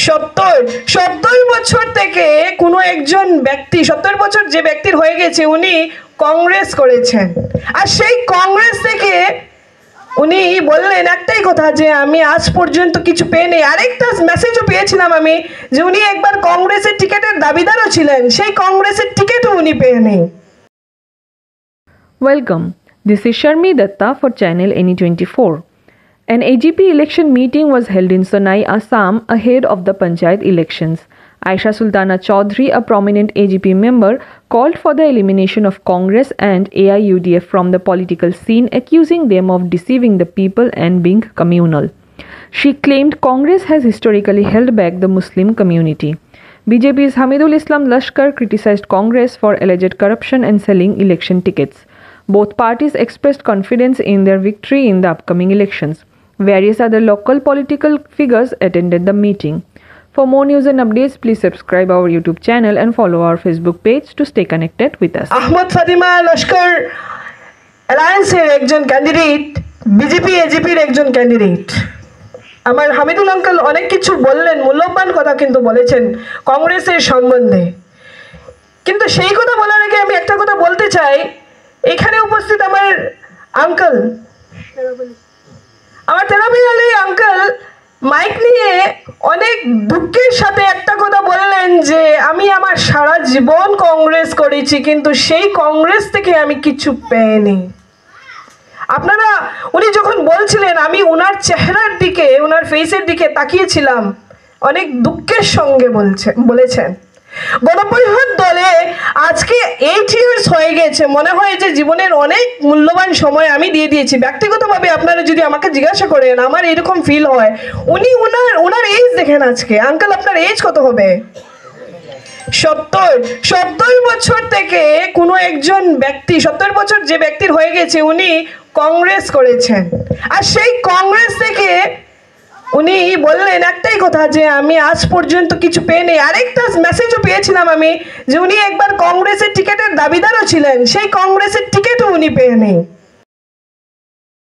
সত্তর বছর থেকে কোনো একজন ব্যক্তি 70 বছর যে ব্যক্তির হয়ে গেছে উনি কংগ্রেস করেছেন, আর সেই কংগ্রেস থেকে উনি বললেন একটাই কথা যে আমি আজ পর্যন্ত কিছু পেয়ে নেই। আরেকটা মেসেজও পেয়েছিলাম আমি যে উনি একবার কংগ্রেসের টিকিটের দাবিদারও ছিলেন, সেই কংগ্রেসের টিকিটও উনি পেয়ে নেই। Welcome. This is Sharmi Datta for Channel NE24. An AGP election meeting was held in Sonai, Assam ahead of the Panchayat elections. Aisha Sultana Chaudhary, a prominent AGP member, called for the elimination of Congress and AIUDF from the political scene, accusing them of deceiving the people and being communal. She claimed Congress has historically held back the Muslim community. BJP's Hamidul Islam Lashkar criticized Congress for alleged corruption and selling election tickets. Both parties expressed confidence in their victory in the upcoming elections. Various other local political figures attended the meeting. For more news and updates, please subscribe our YouTube channel and follow our Facebook page to stay connected with us. Ahmad Fatima Laskar অ্যালায়েন্সের একজন candidate, BJP এজিপির একজন candidate. আমার Hamidul uncle অনেক কিছু বললেন, মূল্যবান কথা কিন্তু বলেছেন কংগ্রেসের সম্বন্ধে। কিন্তু সেই কথা বলার আগে আমি একটা কথা বলতে চাই, এখানে উপস্থিত আমার আঙ্কেল, আমার তেরাবি আলী আঙ্কেল মাইক নিয়ে অনেক দুঃখের সাথে একটা কথা বললেন যে আমি আমার সারা জীবন কংগ্রেস করেছি কিন্তু সেই কংগ্রেস থেকে আমি কিছু পেইনি। আপনারা উনি যখন বলছিলেন আমি ওনার চেহারার দিকে, ওনার ফেসের দিকে তাকিয়েছিলাম, অনেক দুঃখের সঙ্গে বলেছেন গণপরিষদ দলে আজকে 8 ইয়ার্স হয়ে গেছে, মনে হয় যে জীবনের অনেক মূল্যবান সময় আমি দিয়ে দিয়েছি। ব্যক্তিগতভাবে আপনারা যদি আমাকে জিজ্ঞাসা করেন আমার এরকম ফিল হয়। উনি ওনার এজ দেখেন আজকে। আঙ্কেল আপনার এজ কত হবে? 70 বছর থেকে কোনো একজন ব্যক্তি 70 বছর যে ব্যক্তির হয়ে গেছে উনি কংগ্রেস করেছেন, আর সেই কংগ্রেস থেকে উনি বললেন একটাই কথা যে আমি আজ পর্যন্ত কিছু পেয়ে নেই। আরেকটা মেসেজও পেয়েছিলাম আমি যে উনি একবার কংগ্রেসের টিকিটের দাবিদারও ছিলেন, সেই কংগ্রেসের টিকিটও উনি পেয়ে নেই।